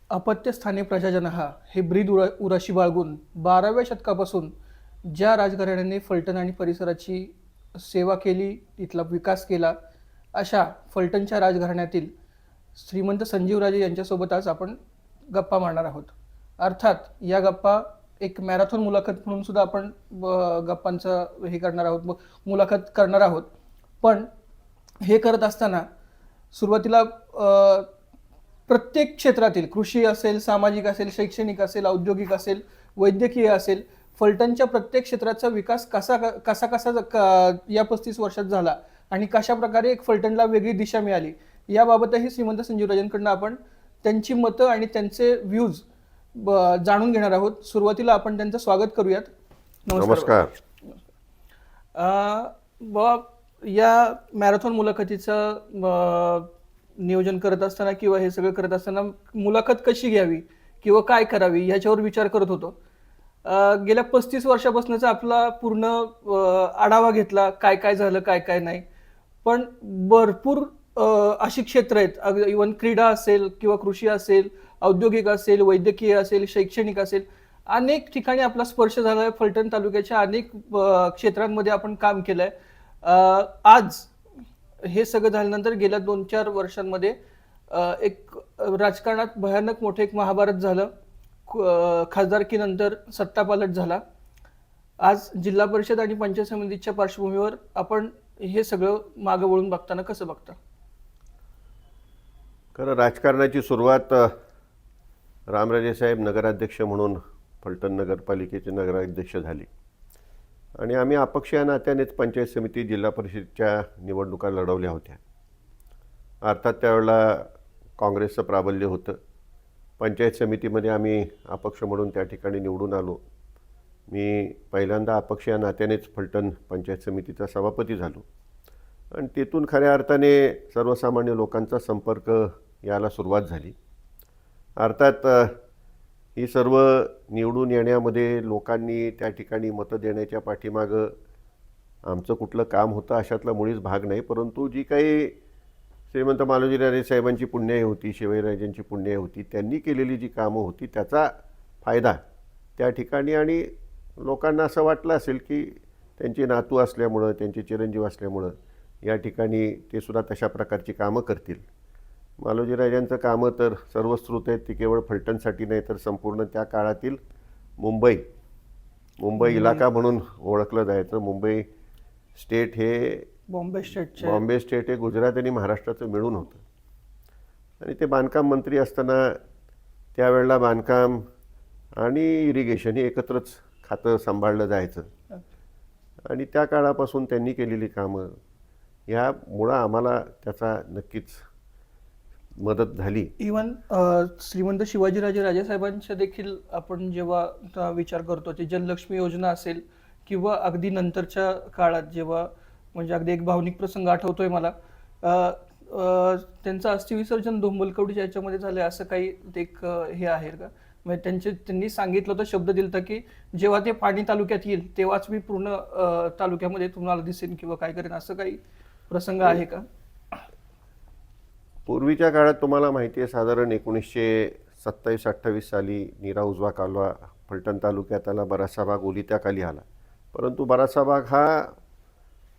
अपत्यस्थानी प्रजाजन हे ब्रीद उराशी बाळगून 12व्या शतकापासून ज्या राजघराण्याने फलटण आणि परिसराची सेवा केली, तिथला विकास केला, अशा फलटणच्या राजघराण्यातील श्रीमंत संजीवराजे यांच्यासोबत आज आपण गप्पा मारणार आहोत. अर्थात या गप्पा एक मॅरेथॉन मुलाखत म्हणून सुद्धा आपण गप्पांचं हे करणार आहोत, मुलाखत करणार आहोत. पण हे करत असताना सुरुवातीला प्रत्येक क्षेत्रातील कृषी असेल, सामाजिक असेल, शैक्षणिक असेल, औद्योगिक असेल, वैद्यकीय असेल, फलटणच्या प्रत्येक क्षेत्राचा विकास कसा कसा कसा या 35 वर्षात झाला आणि कशा प्रकारे एक फलटणला वेगळी दिशा मिळाली, याबाबतही श्रीमंत संजीवराजांकडून आपण त्यांची मतं आणि त्यांचे व्ह्यूज जाणून घेणार आहोत. सुरुवातीला आपण त्यांचं स्वागत करूयात. नमस्कार. या मॅरेथॉन मुलाखतीचं नियोजन करत असताना किंवा हे सगळं करत असताना मुलाखत कशी घ्यावी किंवा काय करावी ह्याच्यावर विचार करत होतो. गेल्या 35 वर्षापासूनचा आपला पूर्ण आढावा घेतला, काय काय झालं, काय काय नाही. पण भरपूर अशी क्षेत्र आहेत, इव्हन क्रीडा असेल किंवा कृषी असेल, औद्योगिक असेल, वैद्यकीय असेल, शैक्षणिक असेल, अनेक ठिकाणी आपला स्पर्श झाला आहे. फलटण तालुक्याच्या अनेक क्षेत्रांमध्ये आपण काम केलं आहे. आज हे सगळं झाल्यानंतर गेल्या 2-4 वर्षांमध्ये एक राजकारणात भयानक मोठं एक महाभारत झालं. खासदारकीनंतर सत्तापालट झाला. आज जिल्हा परिषद आणि पंचायत समितीच्या पार्श्वभूमीवर आपण हे सगळं मागं वळून बघताना कसं बघता? खरं राजकारणाची सुरुवात रामराजे साहेब नगराध्यक्ष म्हणून फलटण नगरपालिकेचे नगराध्यक्ष झाले आणि आम्ही अपक्ष या नात्यानेच पंचायत समिती जिल्हा परिषदच्या निवडणुका लढवल्या होत्या. अर्थात त्यावेळेला काँग्रेसचं प्राबल्य होतं. पंचायत समितीमध्ये आम्ही अपक्ष म्हणून त्या ठिकाणी निवडून आलो. मी पहिल्यांदा अपक्ष या नात्यानेच फलटण पंचायत समितीचा सभापती झालो आणि तेथून खऱ्या अर्थाने सर्वसामान्य लोकांचा संपर्क याला सुरुवात झाली. अर्थात ही सर्व निवडून येण्यामध्ये लोकांनी त्या ठिकाणी मतं देण्याच्या पाठीमागं आमचं कुठलं काम होतं अशातला मुळीच भाग नाही. परंतु जी काही श्रीमंत मालोजीराजे साहेबांची पुण्याई होती, शिवाजीराजांची पुण्याई होती, त्यांनी केलेली जी कामं होती त्याचा फायदा त्या ठिकाणी आणि लोकांना असं वाटलं असेल की त्यांचे नातू असल्यामुळं, त्यांचे चिरंजीव असल्यामुळं या ठिकाणी ते सुद्धा तशा प्रकारची कामं करतील. मालोजीराजांचं कामं तर सर्वश्रुत आहेत. ती केवळ फलटणसाठी नाही तर संपूर्ण त्या काळातील मुंबई इलाका म्हणून ओळखलं जायचं. मुंबई स्टेट हे बॉम्बे स्टेट हे गुजरात आणि महाराष्ट्राचं मिळून होतं आणि ते बांधकाम मंत्री असताना त्यावेळेला बांधकाम आणि इरिगेशन हे एकत्रच खातं सांभाळलं जायचं आणि त्या काळापासून त्यांनी केलेली कामं ह्यामुळं आम्हाला त्याचा नक्कीच मदत झाली. इव्हन श्रीमंत शिवाजीराजे राजेसाहेबांच्या देखील आपण जेव्हा विचार करतो, ते जललक्ष्मी योजना असेल किंवा अगदी नंतरच्या काळात जेव्हा म्हणजे अगदी एक भावनिक प्रसंग आठवतोय मला, त्यांचं अस्थिविसर्जन धोंबलकवडीच्या याच्यामध्ये झालं असं काही एक हे आहे का? म्हणजे त्यांनी सांगितलं होतं, शब्द दिला होता की जेव्हा ते पाणी तालुक्यात येईल तेव्हाच मी पूर्ण तालुक्यामध्ये तुम्हाला दिसेन किंवा काय करेन, असं काही प्रसंग आहे का? पूर्वीच्या काळात तुम्हाला माहिती आहे साधारण 1927-28 साली नीरा उजवा कालवा फलटण तालुक्यात आला. बराचसा भाग ओलित्याखाली आला, परंतु बराचसा भाग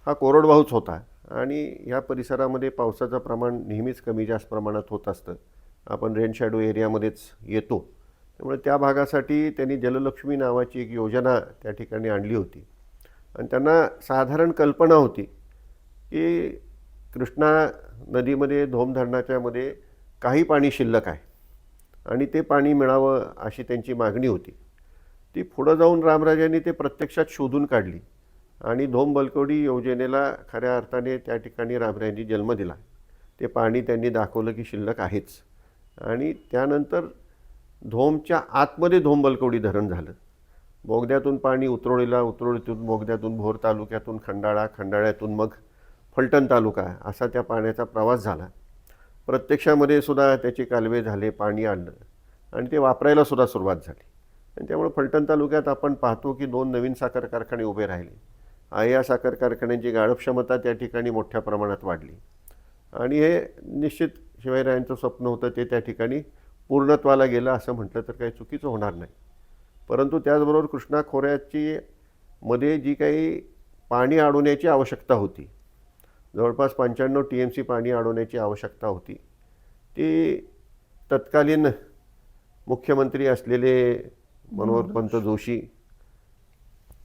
हा कोरडवाहूच होता आणि ह्या परिसरामध्ये पावसाचं प्रमाण नेहमीच कमी जास्त प्रमाणात होत असतं. आपण रेन शॅडो एरियामध्येच येतो, त्यामुळे त्या भागासाठी त्यांनी जललक्ष्मी नावाची एक योजना त्या ठिकाणी आणली होती आणि त्यांना साधारण कल्पना होती की कृष्णा नदीमध्ये धोम धरणाच्यामध्ये काही पाणी शिल्लक आहे आणि ते पाणी मिळावं अशी त्यांची मागणी होती. ती पुढं जाऊन रामराजांनी ते प्रत्यक्षात शोधून काढली आणि धोम बलकवडी योजनेला खऱ्या अर्थाने त्या ठिकाणी रामराजांनी जन्म दिला. ते पाणी त्यांनी दाखवलं की शिल्लक आहेच आणि त्यानंतर धोमच्या आतमध्ये धोम बलकवडी धरण झालं. बोगद्यातून पाणी उतरोळीतून बोगद्यातून भोर तालुक्यातून खंडाळ्यातून मग फलटण तालुका असा त्या पाण्याचा प्रवास झाला. प्रत्यक्षामध्ये सुद्धा त्याचे कालवे झाले, पाणी आणलं आणि ते वापरायला सुद्धा सुरुवात झाली आणि त्यामुळे फलटण तालुक्यात आपण पाहतो की 2 नवीन साखर कारखाने उभे राहिले. या साखर कारखान्यांची गाळप क्षमता त्या ठिकाणी मोठ्या प्रमाणात वाढली आणि हे निश्चित शिवाजीराजांचं स्वप्न होतं ते त्या ठिकाणी पूर्णत्वाला गेलं असं म्हटलं तर काही चुकीचं होणार नाही. परंतु त्याचबरोबर कृष्णा खोऱ्याची मध्ये जी काही पाणी अडवण्याची आवश्यकता होती, जवळपास 95 TMC पाणी अडवण्याची आवश्यकता होती, ती तत्कालीन मुख्यमंत्री असलेले मनोहरपंत जोशी,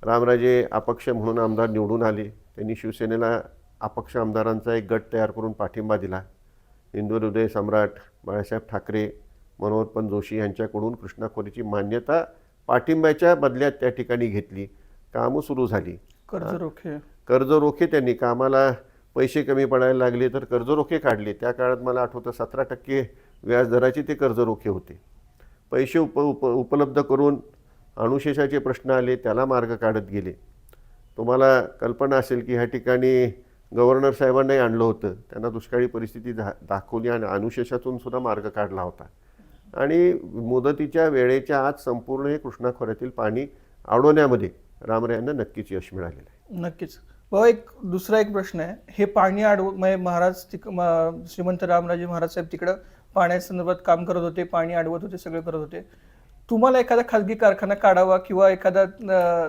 रामराजे अपक्ष म्हणून आमदार निवडून आले. त्यांनी शिवसेनेला अपक्ष आमदारांचा एक गट तयार करून पाठिंबा दिला. हिंदू हृदय सम्राट बाळासाहेब ठाकरे, मनोहरपंत जोशी यांच्याकडून कृष्णा खोऱ्याची मान्यता पाठिंब्याच्या बदल्यात त्या ठिकाणी घेतली. कामं सुरू झाली. कर्जरोखे त्यांनी, कामाला पैसे कमी पडायला लागले तर कर्जरोखे काढले. त्या काळात मला आठवतं 17% व्याजदराचे ते कर्जरोखे होते. पैसे उपलब्ध करून अनुशेषाचे प्रश्न आले, त्याला मार्ग काढत गेले. तुम्हाला कल्पना असेल की ह्या ठिकाणी गव्हर्नर साहेबांनाही आणलं होतं, त्यांना दुष्काळी परिस्थिती दाखवली आणि अनुशेषातून सुद्धा मार्ग काढला होता. आणि मुदतीच्या वेळेच्या आत संपूर्ण हे कृष्णा खोऱ्यातील पाणी अडवण्यामध्ये रामरायांना नक्कीच यश मिळालेलं आहे. नक्कीच. भाऊ, दुसरा एक प्रश्न आहे. हे पाणी महाराज श्रीमंत रामराजे महाराज साहेब तिकडं पाण्यासंदर्भात काम करत होते, पाणी अडवत होते, सगळे करत होते. तुम्हाला एखादा खाजगी कारखाना काढावा किंवा एखादा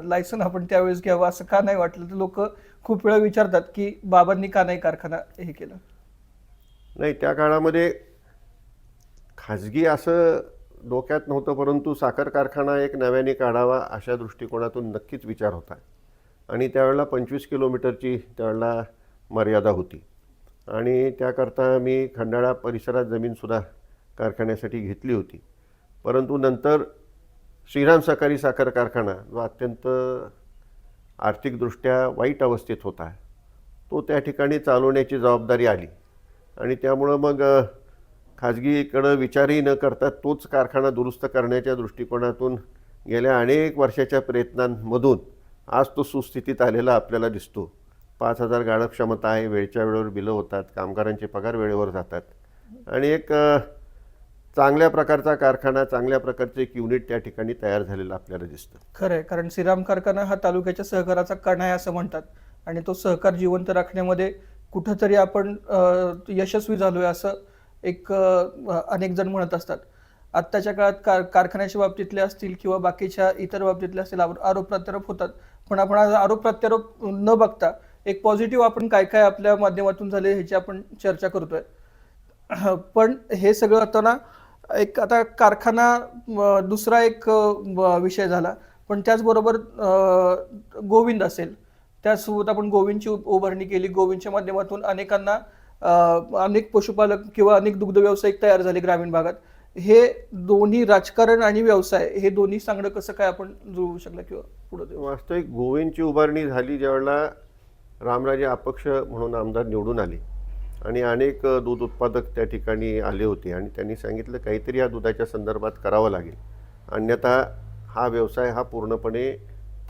लायसन आपण त्यावेळेस घ्यावा असं का नाही वाटलं? तर लोक खूप वेळा विचारतात की बाबांनी का नाही कारखाना हे केलं? नाही, त्या काळामध्ये खाजगी असं डोक्यात नव्हतं, परंतु साखर कारखाना एक नव्याने काढावा अशा दृष्टिकोनातून नक्कीच विचार होता. आणि त्यावेळेला 25 किलोमीटरची त्यावेळेला मर्यादा होती. आणि त्याकरता मी खंडाळा परिसरात जमीनसुद्धा कारखान्यासाठी घेतली होती. परंतु नंतर श्रीराम सहकारी साखर कारखाना, जो अत्यंत आर्थिकदृष्ट्या वाईट अवस्थेत होता, तो त्या ठिकाणी चालवण्याची जबाबदारी आली. आणि त्यामुळं मग खाजगीकडं विचारही न करता तोच कारखाना दुरुस्त करण्याच्या दृष्टिकोनातून गेल्या अनेक वर्षाच्या प्रयत्नांमधून आज तो सुस्थितीत आलेला आपल्याला दिसतो. 5000 गाळप क्षमता आहे, वेळच्या वेळेवर बिलं होतात, कामगारांचे पगार वेळेवर जातात आणि एक चांगल्या प्रकारचा कारखाना, चांगल्या प्रकारचे एक युनिट त्या ठिकाणी तयार झालेलं आपल्याला दिसतं. खरं आहे, कारण श्रीराम कारखाना हा तालुक्याच्या सहकाराचा कणा आहे असं म्हणतात. आणि तो सहकार जिवंत राखण्यामध्ये कुठंतरी आपण यशस्वी झालोय असं एक अनेक जण म्हणत असतात. आत्ताच्या काळात कारखान्याच्या बाबतीतले असतील किंवा बाकीच्या इतर बाबतीतले असतील आरोप प्रत्यारोप होतात. पण आपण आज आरोप प्रत्यारोप न बघता एक पॉझिटिव्ह आपण काय काय आपल्या माध्यमातून झाले ह्याची आपण चर्चा करतोय. पण हे सगळं होताना एक आता कारखाना दुसरा एक विषय झाला. पण त्याचबरोबर गोविंद असेल, त्यासोबत आपण गोविंदची उभारणी केली. गोविंदच्या माध्यमातून अनेकांना अनेक पशुपालक किंवा अनेक दुग्ध व्यावसायिक तयार झाले ग्रामीण भागात. हे दोन्ही राजकारण आणि व्यवसाय हे दोन्ही सांगणं कसं काय आपण जुळवू शकलं किंवा पुढे? वास्तविक गोविंदची उभारणी झाली ज्यावेळेला रामराजे अपक्ष म्हणून आमदार निवडून आले आणि अनेक दूध उत्पादक त्या ठिकाणी आले होते आणि त्यांनी सांगितलं काहीतरी या दुधाच्या संदर्भात करावं लागेल, अन्यथा हा व्यवसाय हा पूर्णपणे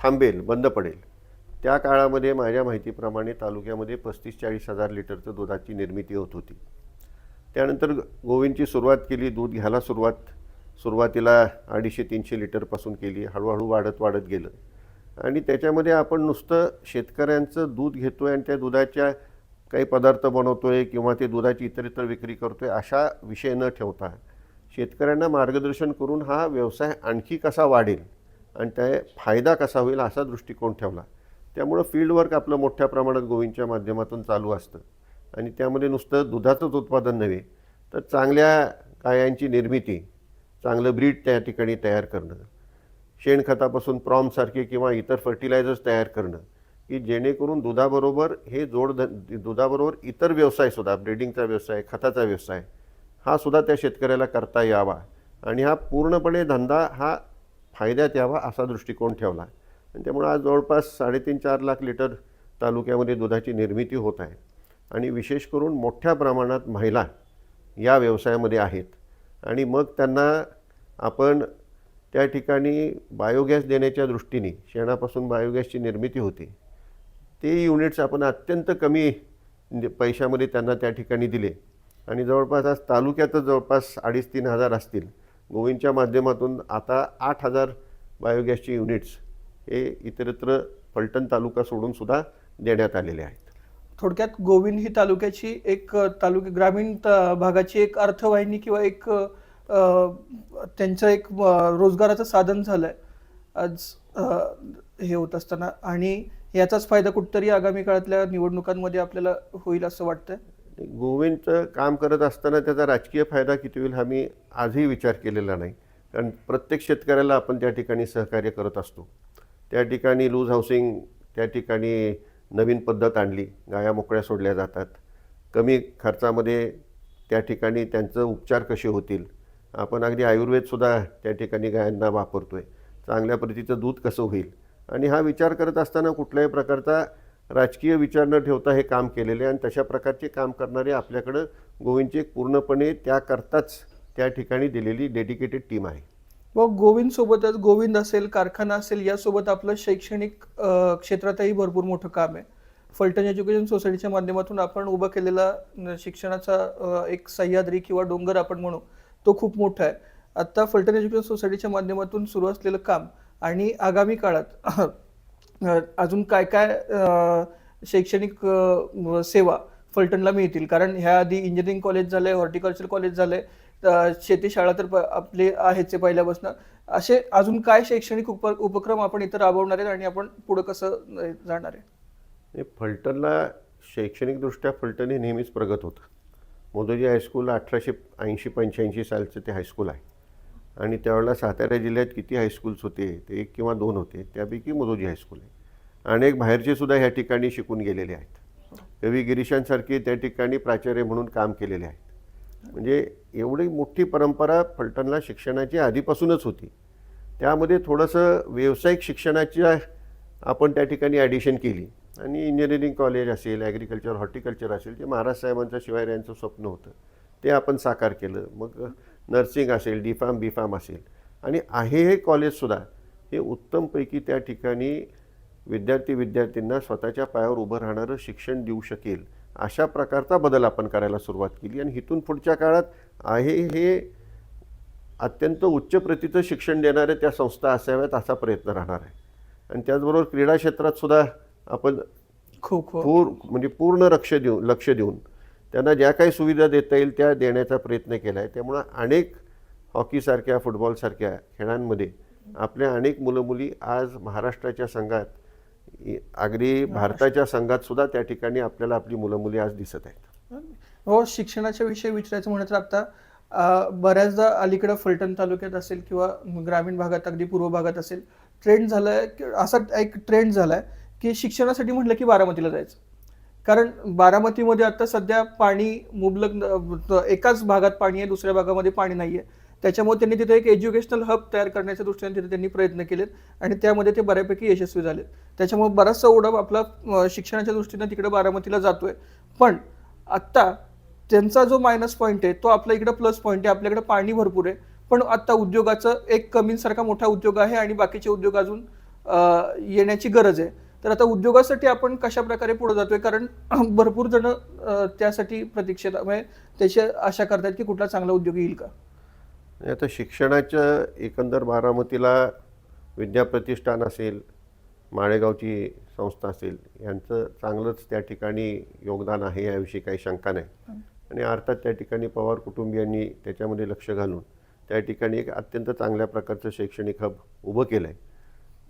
थांबेल, बंद पडेल. त्या काळामध्ये माझ्या माहितीप्रमाणे तालुक्यामध्ये 35-40 हजार लिटरचं दुधाची निर्मिती होत होती. त्यानंतर गोविंदची सुरुवात केली, दूध घ्यायला सुरुवातीला 250-300 लिटरपासून केली, हळूहळू वाढत गेलं. आणि त्याच्यामध्ये आपण नुसतं शेतकऱ्यांचं दूध घेतोय आणि त्या दुधाच्या काही पदार्थ बनवतोय किंवा ते दुधाची इतर विक्री करतोय अशा विषय न ठेवता शेतकऱ्यांना मार्गदर्शन करून हा व्यवसाय आणखी कसा वाढेल आणि त्या फायदा कसा होईल असा दृष्टिकोन ठेवला. त्यामुळं फील्डवर्क आपलं मोठ्या प्रमाणात गोविंदच्या माध्यमातून चालू असतं आणि त्यामध्ये नुसतं दुधाचंच उत्पादन नव्हे तर चांगल्या गायांची निर्मिती, चांगलं ब्रीड त्या ठिकाणी तयार करणं, शेणखतापासून प्रॉमसारखे किंवा इतर फर्टिलायझर्स तयार करणं की जेणेकरून दुधाबरोबर दुधाबरोबर इतर व्यवसायसुद्धा, ब्रीडिंगचा व्यवसाय, खताचा व्यवसाय हा सुद्धा त्या शेतकऱ्याला करता यावा आणि हा पूर्णपणे धंदा हा फायद्यात यावा असा दृष्टिकोन ठेवला. आणि त्यामुळे आज जवळपास 3.5-4 लाख लिटर तालुक्यामध्ये दुधाची निर्मिती होत आहे आणि विशेष करून मोठ्या प्रमाणात महिला या व्यवसायामध्ये आहेत. आणि मग त्यांना आपण त्या ठिकाणी बायोगॅस देण्याच्या दृष्टीने, शेणापासून बायोगॅसची निर्मिती होते, ते युनिट्स आपण अत्यंत कमी पैशामध्ये त्यांना त्या ठिकाणी दिले आणि जवळपास आज तालुक्यातच जवळपास 2,500-3 हजार असतील. गोविंदच्या माध्यमातून आता 8,000 बायोगॅसचे युनिट्स हे इतरत्र फलटण तालुका सोडून सुद्धा देण्यात आलेले आहेत. थोडक्यात गोविंद ही तालुक्याची एक ग्रामीण भागाची एक अर्थवाहिनी किंवा एक त्यांचं एक रोजगाराचं साधन झालंय आज हे होत असताना, आणि याचाच फायदा कुठतरी आगामी काळातल्या निवडणुकांमध्ये आपल्याला होईल असं वाटतंय. गोविंदचं काम करत असताना त्याचा राजकीय फायदा किती होईल हा मी आजही विचार केलेला नाही. कारण प्रत्येक शेतकऱ्याला आपण त्या ठिकाणी सहकार्य करत असतो. त्या ठिकाणी लूज हाऊसिंग, त्या ठिकाणी नवीन पद्धत आणली, गाया मोकळ्या सोडल्या जातात, कमी खर्चामध्ये त्या ठिकाणी त्यांचं उपचार कसे होतील. आपण अगदी आयुर्वेदसुद्धा त्या ठिकाणी गायांना वापरतो आहे. चांगल्या प्रतीचं दूध कसं होईल, आणि हा विचार करत असताना कुठल्याही प्रकारचा राजकीय विचार न ठेवता हे काम केलेले, आणि तशा प्रकारचे काम करणारे आपल्याकडं गोविंदची एक पूर्णपणे त्याकरताच त्या ठिकाणी दिलेली डेडिकेटेड टीम आहे. व गोविंद सोबतच, गोविंद असेल, कारखाना असेल, यासोबत आपलं शैक्षणिक क्षेत्रातही भरपूर मोठं काम आहे. फलटण एज्युकेशन सोसायटीच्या माध्यमातून आपण उभा केलेला शिक्षणाचा एक सह्याद्री किंवा डोंगर आपण म्हणू, तो खूप मोठा आहे. आता फलटण एज्युकेशन सोसायटीच्या माध्यमातून सुरू असलेलं काम आणि आगामी काळात अजून काय काय शैक्षणिक सेवा फलटणला मिळतील, कारण ह्या आधी इंजिनिअरिंग कॉलेज झालंय, हॉर्टिकल्चर कॉलेज झालंय, शेती शाळा तर आपले आहेच पहिल्यापासून. असे अजून काय शैक्षणिक उपक्रम आपण इथं राबवणार आहेत आणि आपण पुढे कसं जाणार आहे? फलटणला शैक्षणिकदृष्ट्या फलटण हे नेहमीच प्रगत होतं. मोदोजी हायस्कूल 1880-85 सालचं ते हायस्कूल आहे, आणि त्यावेळेला सातारा जिल्ह्यात किती हायस्कूल्स होते, ते 1 किंवा 2 होते, त्यापैकी मोदोजी हायस्कूल आहे. अनेक बाहेरचे सुद्धा ह्या ठिकाणी शिकून गेलेले आहेत. कवी गिरीशांसारखे त्या ठिकाणी प्राचार्य म्हणून काम केलेले आहेत. म्हणजे एवढी मोठी परंपरा फलटणला शिक्षणाची आधीपासूनच होती. त्यामध्ये थोडंसं व्यावसायिक शिक्षणाची आपण त्या ठिकाणी ॲडिशन केली, आणि इंजिनिअरिंग कॉलेज असेल, ॲग्रिकल्चर, हॉर्टिकल्चर असेल, जे महाराज साहेबांचं शिवाय स्वप्न होतं ते आपण साकार केलं. मग नर्सिंग असेल, डी-फार्म, बी-फार्म असेल, आणि हे कॉलेजसुद्धा हे उत्तमपैकी त्या ठिकाणी विद्यार्थ्यांना स्वतःच्या पायावर उभं राहणारं शिक्षण देऊ शकेल, अशा प्रकारचा बदल आपण करायला सुरुवात केली. आणि इथून पुढच्या काळात हे अत्यंत उच्च प्रतीचं शिक्षण देणाऱ्या त्या संस्था असाव्यात असा प्रयत्न राहणार आहे. आणि त्याचबरोबर क्रीडा क्षेत्रात सुद्धा आपण म्हणजे पूर्ण लक्ष देऊन त्यांना ज्या काही सुविधा देता येईल त्या देण्याचा प्रयत्न केला आहे. त्यामुळं अनेक हॉकीसारख्या, फुटबॉलसारख्या खेळांमध्ये आपल्या अनेक मुलं मुली आज महाराष्ट्राच्या संघात, अगदी भारताच्या संघात सुद्धा त्या ठिकाणी आपल्याला आपली मुलं मुली आज दिसत आहेत. हो, शिक्षणाच्या विषयी विचारायचं म्हणत तर आता बऱ्याचदा अलीकडं फलटण तालुक्यात असेल किंवा ग्रामीण भागात, अगदी पूर्व भागात असेल, ट्रेंड झालाय, असा एक ट्रेंड झालाय की शिक्षणासाठी म्हटलं की बारामतीला जायचं. कारण बारामतीमध्ये आता सध्या पाणी मुबलक, एकाच भागात पाणी आहे, दुसऱ्या भागामध्ये पाणी नाही आहे. त्याच्यामुळे त्यांनी तिथे एक एज्युकेशनल हब तयार करण्याच्या दृष्टीने तिथे त्यांनी प्रयत्न केलेत, आणि त्यामध्ये ते बऱ्यापैकी यशस्वी झालेत. त्याच्यामुळे बराचसा ओढा आपला शिक्षणाच्या दृष्टीने तिकडे बारामतीला जातोय. पण आत्ता त्यांचा जो मायनस पॉईंट आहे तो आपल्या इकडे प्लस पॉईंट आहे. आपल्याकडे पाणी भरपूर आहे, पण आत्ता उद्योगाचं एक कमींसारखा मोठा उद्योग आहे, आणि बाकीचे उद्योग अजून येण्याची गरज आहे. तर आता उद्योगासाठी आपण कशा प्रकारे पुढे जातोय, कारण भरपूर जण त्यासाठी प्रतीक्षेत, म्हणजे त्याची आशा करतात की कुठला चांगला उद्योग येईल का. आता शिक्षणाचं एकंदर बारामतीला विद्याप्रतिष्ठान असेल, माळेगावची संस्था असेल, यांचं चांगलंच त्या ठिकाणी योगदान आहे, याविषयी काही शंका नाही. आणि अर्थात त्या ठिकाणी पवार कुटुंबियांनी त्याच्यामध्ये लक्ष घालून त्या ठिकाणी एक अत्यंत चांगल्या प्रकारचं शैक्षणिक हब उभं केलं आहे.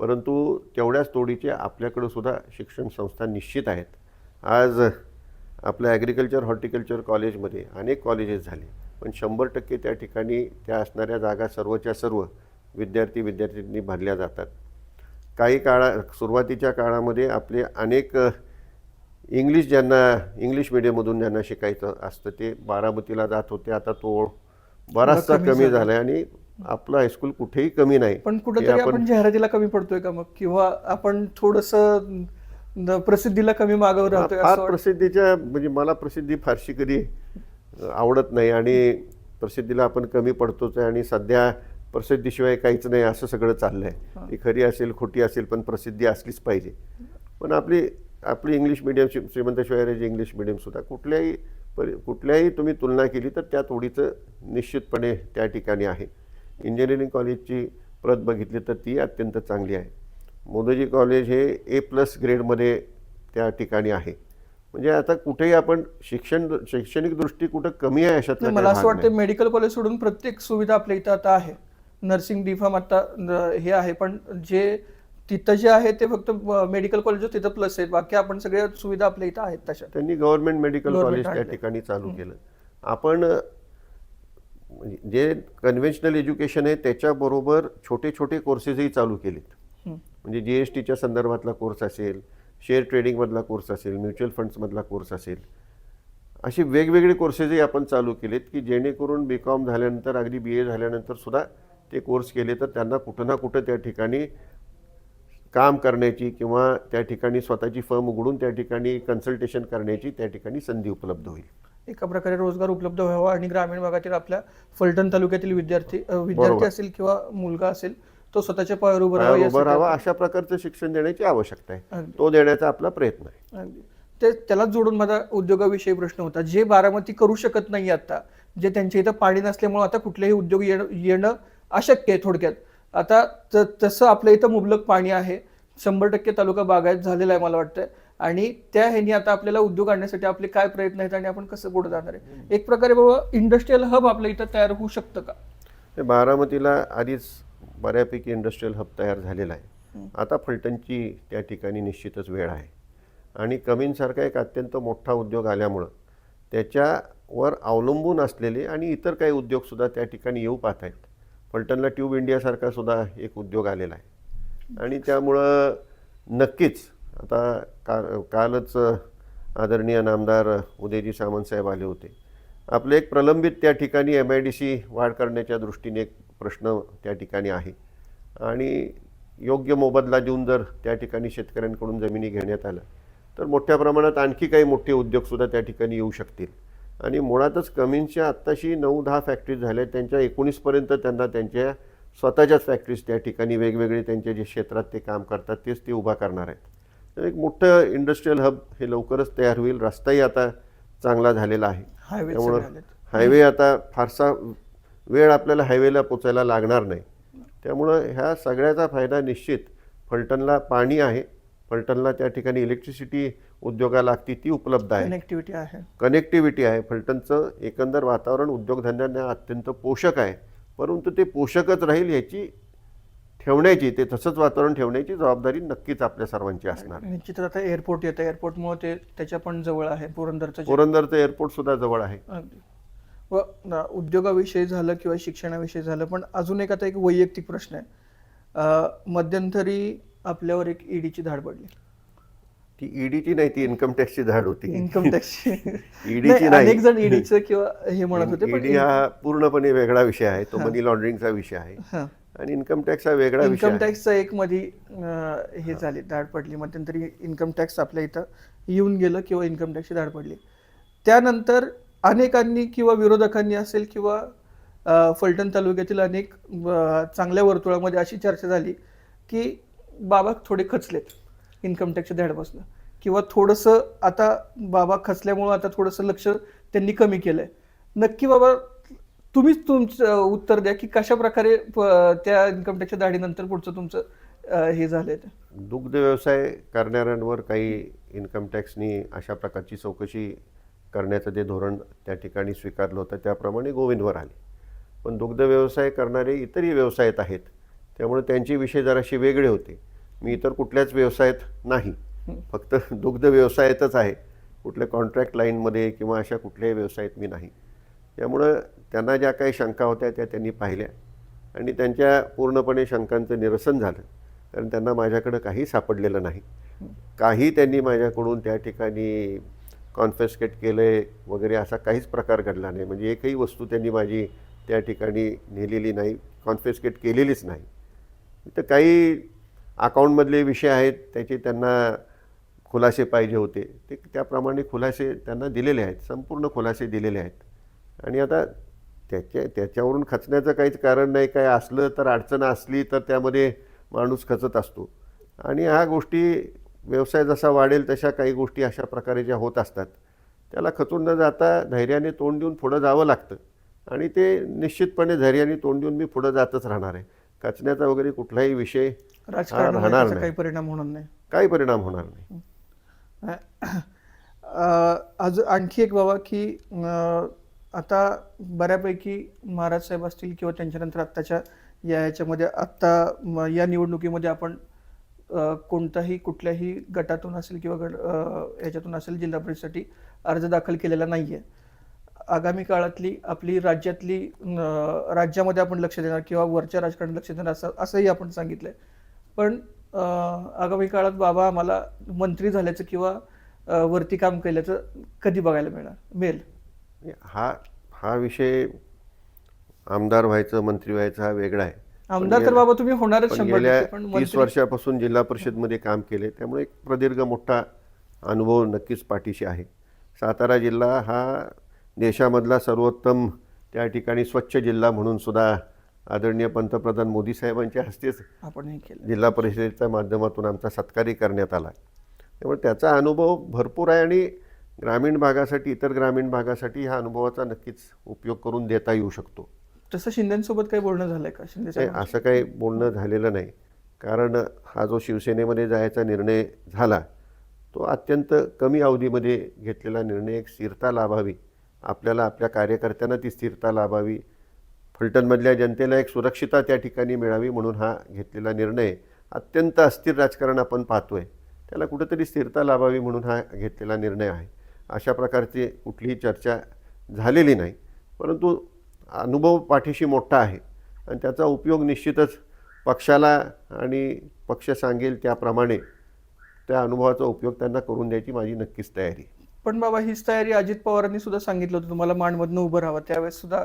परंतु तेवढ्याच तोडीचे आपल्याकडं सुद्धा शिक्षण संस्था निश्चित आहेत. आज आपल्या ॲग्रिकल्चर, हॉर्टिकल्चर कॉलेजमध्ये अनेक कॉलेजेस झाले, पण 100% त्या ठिकाणी त्या असणाऱ्या जागा सर्वच्या सर्व विद्यार्थ्यांनी भरल्या जातात. काही सुरुवातीच्या काळामध्ये आपले अनेक इंग्लिश मीडियममधून ज्यांना शिकायचं असतं ते बारामतीला जात होते. आता तो बराचसा कमी झाला आहे, आणि आपलं हायस्कूल कुठेही कमी नाही. पण कुठेतरी आपण जाहिरातीला कमी पडतोय का मग, किंवा आपण थोडंसं प्रसिद्धीला कमी मागं राहतोय? फार प्रसिद्धीच्या, म्हणजे मला प्रसिद्धी फारशी कधी आवडत नाही, आणि प्रसिद्धीला आपण कमी पडतोच आहे. आणि सध्या प्रसिद्धीशिवाय काहीच नाही असं सगळं चाललं आहे. ती खरी असेल, खोटी असेल, पण प्रसिद्धी असलीच पाहिजे. पण आपली इंग्लिश मिडियम, श्रीमंत शिवाजीराजे इंग्लिश मिडियमसुद्धा कुठल्याही तुम्ही तुलना केली तर त्या तोडीचं निश्चितपणे त्या ठिकाणी आहे. इंजिनिअरिंग कॉलेजची प्रत बघितली तर ती अत्यंत चांगली आहे. मोदोजी कॉलेज हे A+ ग्रेडमध्ये त्या ठिकाणी आहे. म्हणजे आता कुठेही आपण शैक्षणिक दृष्टी कुठं कमी आहे अशातला मला काही असं भाग वाटतं नाही. मेडिकल कॉलेज सोडून प्रत्येक सुविधा आपल्या इथं आता आहे. नर्सिंग डिफार्म आता हे आहे, पण जे तिथं जे आहे ते फक्त मेडिकल कॉलेज तिथं प्लस आहे. बाकी आपण सगळ्या सुविधा आपल्या इथं आहेत तशा. त्यांनी गव्हर्नमेंट मेडिकल गव्हर्नमेंट कॉलेज त्या आणले. ठिकाणी चालू केलं. आपण म्हणजे जे कन्व्हेन्शनल एज्युकेशन आहे त्याच्याबरोबर छोटे छोटे कोर्सेसही चालू केलेत. म्हणजे GSTच्या संदर्भातला कोर्स असेल, शेअर ट्रेडिंगमधला कोर्स असेल, म्युच्युअल फंड्समधला कोर्स असेल, असे वेगवेगळे कोर्सेसही आपण चालू केलेत की जेणेकरून BCom झाल्यानंतर अगदी BA झाल्यानंतर सुद्धा ते कोर्स केले तर त्यांना कुठं ना कुठं त्या ठिकाणी काम करण्याची किंवा त्या ठिकाणी स्वतःची फर्म उघडून त्या ठिकाणी कन्सल्टेशन करण्याची त्या ठिकाणी संधी उपलब्ध होईल. एका प्रकारे रोजगार उपलब्ध व्हावा आणि ग्रामीण भागातील आपल्या फलटण तालुक्यातील विद्यार्थी असेल किंवा मुलगा असेल तो स्वतःच्या पायावर उभं राहावा उभं यासाठी राहावा अशा प्रकारचं शिक्षण देण्याची आवश्यकता आहे. अगदी. तो देण्याचा आपला प्रयत्न आहे. अगदी. ते त्यालाच जोडून माझा उद्योगाविषयी प्रश्न होता. जे बारामती करू शकत नाही आता, जे त्यांच्या इथं पाणी नसल्यामुळे आता कुठलेही उद्योग येणं अशक्य आहे थोडक्यात. आता तसं आपल्या इथं मुबलक पाणी आहे, 100% तालुका बागायत झालेला आहे मला वाटतं. आणि त्या ह्यानी आता आपल्याला उद्योग आणण्यासाठी आपले काय प्रयत्न आहेत आणि आपण कसं पुढे जाणार आहे. एक प्रकारे बाबा इंडस्ट्रियल हब आपल्या इथं तयार होऊ शकतं का? ते बारामतीला आधीच बऱ्यापैकी इंडस्ट्रियल हब तयार झालेला आहे. आता फलटणची त्या ठिकाणी निश्चितच वेळ आहे आणि कमींसारखा एक अत्यंत मोठा उद्योग आल्यामुळं त्याच्यावर अवलंबून असलेले आणि इतर काही उद्योगसुद्धा त्या ठिकाणी येऊ पाहत आहेत. फलटणला ट्यूब इंडियासारखा सुद्धा एक उद्योग आलेला आहे आणि त्यामुळं नक्कीच आता कालच आदरणीय नामदार उदयजी सामंत साहेब आले होते. आपले एक प्रलंबित त्या ठिकाणी MIDC वाढ करण्याच्या दृष्टीने एक प्रश्न त्या ठिकाणी आहे आणि योग्य मोबदला देऊन जर त्या ठिकाणी शेतकऱ्यांकडून जमिनी घेण्यात आल्या तर मोठ्या प्रमाणात आणखी काही मोठे उद्योगसुद्धा त्या ठिकाणी येऊ शकतील. आणि मुळातच कमींच्या आत्ताशी 9-10 फॅक्टरीज झाल्या, त्यांच्या 19पर्यंत त्यांना त्यांच्या स्वतःच्याच फॅक्टरीज त्या ठिकाणी वेगवेगळे त्यांच्या जे क्षेत्रात ते काम करतात तेच ते उभा करणार आहेत. तर एक मोठं इंडस्ट्रियल हब हे लवकरच तयार होईल. रस्ताही आता चांगला झालेला आहे, त्यामुळं हायवे आता फारसा वेळ आपल्याला हायवेला पोचायला लागणार नाही. त्यामुळं ह्या सगळ्याचा फायदा निश्चित फलटणला पाणी आहे, फलटणला त्या ठिकाणी इलेक्ट्रिसिटी उद्योगाला लागती ती उपलब्ध आहे, कनेक्टिव्हिटी आहे. फलटणचं एकंदर वातावरण उद्योगधंद्यांना अत्यंत पोषक आहे, परंतु ते पोषकच राहील याची ठेवण्याची, ते तसंच वातावरण ठेवण्याची जबाबदारी नक्कीच आपल्या सर्वांची असणार आहे. निश्चितच आता एअरपोर्ट येतं, एअरपोर्टमुळे ते त्याच्या पण जवळ आहे. पुरंदरचं एअरपोर्ट सुद्धा जवळ आहे. व उद्योगाविषयी झालं किंवा शिक्षणाविषयी झालं, पण अजून एक आता एक वैयक्तिक प्रश्न आहे. मध्यंतरी आपल्यावर एक ईडीची धाड पडली. ती ईडीची नाही, ती इन्कम टॅक्सची धाड होती. इन्कम टॅक्सची ईडीची नाही. अनेक जण ईडीचं किंवा हे म्हणत होते, पण ईडी हा पूर्णपणे वेगळा विषय आहे, तो मनी लॉन्ड्रिंगचा विषय आहे आणि इन्कम टॅक्स हा वेगळा विषय आहे. इन्कम टॅक्सचा एक मध्ये हे झाली, धाड पडली. मध्यंतरी इन्कम टॅक्स आपल्या इथं येऊन गेलं किंवा इन्कम टॅक्सची धाड पडली. त्यानंतर अनेकांनी किंवा विरोधकांनी असेल किंवा फलटण तालुक्यातील अनेक चांगल्या वर्तुळामध्ये अशी चर्चा झाली की बाबा थोडे खचलेत इन्कम टॅक्सच्या धाडपासून, किंवा थोडंसं आता बाबा खचल्यामुळं आता थोडंसं लक्ष त्यांनी कमी केलंय. नक्की बाबा तुम्हीच तुमचं उत्तर द्या की कशा प्रकारे त्या इन्कम टॅक्सच्या धाडीनंतर पुढचं तुमचं हे झालंय. दुग्ध व्यवसाय करणाऱ्यांवर काही इन्कम टॅक्सनी अशा प्रकारची चौकशी करण्याचं जे धोरण त्या ठिकाणी स्वीकारलं होतं त्याप्रमाणे गोविंदवर आले. पण दुग्ध व्यवसाय करणारे इतरही व्यवसायात आहेत, त्यामुळे त्यांचे विषय जराशे वेगळे होते. मी इतर कुठल्याच व्यवसायात नाही, फक्त दुग्ध व्यवसायातच आहे. कुठल्या कॉन्ट्रॅक्ट लाईनमध्ये किंवा अशा कुठल्याही व्यवसायात मी नाही. त्यामुळं त्यांना ज्या काही शंका होत्या त्या त्यांनी पाहिल्या आणि त्यांच्या पूर्णपणे शंकांचं निरसन झालं, कारण त्यांना माझ्याकडं काही सापडलेलं नाही. काही त्यांनी माझ्याकडून त्या ठिकाणी कॉन्फिस्केट केलं वगैरे असा काहीच प्रकार घडला नाही. म्हणजे एकही वस्तू त्यांनी माझी त्या ठिकाणी नेलेली नाही, कॉन्फिस्केट केलेलीच नाही. तर काही अकाउंटमधले विषय आहेत त्याचे त्यांना खुलासे पाहिजे होते, ते त्याप्रमाणे खुलासे त्यांना दिलेले आहेत, संपूर्ण खुलासे दिलेले आहेत. आणि आता त्याच्यावरून खचण्याचं काहीच कारण नाही. काय असलं तर अडचण असली तर त्यामध्ये माणूस खचत असतो आणि ह्या गोष्टी व्यवसाय जसा वाढेल तशा काही गोष्टी अशा प्रकारे ज्या होत असतात त्याला खचून न जाता धैर्याने तोंड देऊन पुढं जावं लागतं आणि ते निश्चितपणे धैर्याने तोंड देऊन मी पुढं जातच राहणार आहे. खचण्याचा वगैरे कुठलाही विषय राहणार नाही, काही परिणाम होणार नाही, काही परिणाम होणार नाही. आज आणखी एक बाबा की आता बऱ्यापैकी महाराज साहेब असतील किंवा त्यांच्यानंतर आत्ताच्या याच्यामध्ये आत्ता या निवडणुकीमध्ये आपण कोणताही कुठल्याही गटातून असेल किंवा याच्यातून असेल जिल्हा परिषदेसाठी अर्ज दाखल केलेला नाही आहे. आगामी काळातली आपली राज्यातली राज्यामध्ये आपण लक्ष देणार किंवा वरच्या राजकारणात लक्ष देणार असंही आपण सांगितलंय. पण आगामी काळात बाबा आम्हाला मंत्री झाल्याचं किंवा वरती काम केल्याचं कधी बघायला मिळेल? हा विषय आमदार व्हायचं मंत्री व्हायचं हा वेगळा आहे. आमदार तर बाबा तुम्ही होणारच पण 100%. गेल्या पण 30 मंत्री वर्षापासून जिल्हा परिषदमध्ये काम केले, त्यामुळे एक प्रदीर्घ मोठा अनुभव नक्कीच पाठीशी आहे. सातारा जिल्हा हा देशामधला सर्वोत्तम त्या ठिकाणी स्वच्छ जिल्हा म्हणून सुद्धा आदरणीय पंतप्रधान मोदी साहेबांच्या हस्तेच आपण हे केलं. जिल्हा परिषदेच्या माध्यमातून आमचा सत्कारही करण्यात आला. त्यामुळे त्याचा अनुभव भरपूर आहे आणि ग्रामीण भागासाठी, इतर ग्रामीण भागासाठी ह्या अनुभवाचा नक्कीच उपयोग करून देता येऊ शकतो. तसं शिंदेसोबत काही बोलणं झालंय का? शिंदे नाही, साहेब असं काही बोलणं झालेलं नाही. कारण हा जो शिवसेनेमध्ये जायचा निर्णय झाला तो अत्यंत कमी अवधीमध्ये घेतलेला निर्णय. एक स्थिरता लाभावी आपल्याला, आपल्या कार्यकर्त्यांना ती स्थिरता लाभावी, फलटणमधल्या जनतेला एक सुरक्षितता त्या ठिकाणी मिळावी म्हणून हा घेतलेला निर्णय. अत्यंत अस्थिर राजकारण आपण पाहतोय, त्याला कुठेतरी स्थिरता लाभावी म्हणून हा घेतलेला निर्णय आहे. अशा प्रकारची कुठलीही चर्चा झालेली नाही. परंतु अनुभव पाठीशी मोठा आहे आणि त्याचा उपयोग निश्चितच पक्षाला आणि पक्ष सांगेल त्याप्रमाणे त्या अनुभवाचा उपयोग त्यांना करून द्यायची माझी नक्कीच तयारी. पण बाबा हीच तयारी अजित पवारांनी सुद्धा सांगितलं होतं तुम्हाला माणमधनं उभं राहावं, त्यावेळेस सुद्धा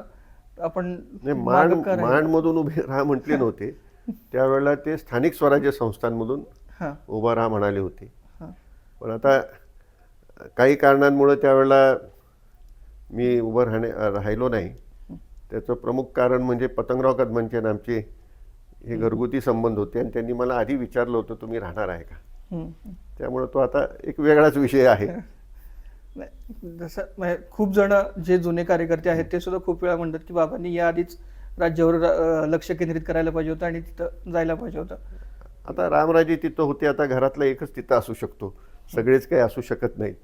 आपण नाही, मागं का राहिलो? माणमधून उभे राहा म्हटले नव्हते. त्यावेळेला ते स्थानिक स्वराज्य संस्थांमधून हां उभं राहा म्हणाले होते. हां पण आता काही कारणांमुळे त्यावेळेला मी उभं राहिलो नाही. त्याचं प्रमुख कारण म्हणजे पतंगराव कदमांचे आणि आमचे हे घरगुती संबंध होते आणि त्यांनी मला आधी विचारलं होतं तुम्ही राहणार आहे का. त्यामुळे तो आता एक वेगळाच विषय आहे. नाही, जसं म्हणजे खूप जण जे जुने कार्यकर्ते आहेत ते सुद्धा खूप वेळा म्हणतात की बाबांनी याआधीच राज्यावर लक्ष केंद्रित करायला पाहिजे होतं आणि तिथं जायला पाहिजे होतं. आता रामराजे तिथं होते, आता घरातला एकच तिथं असू शकतो, सगळेच काही असू शकत नाहीत.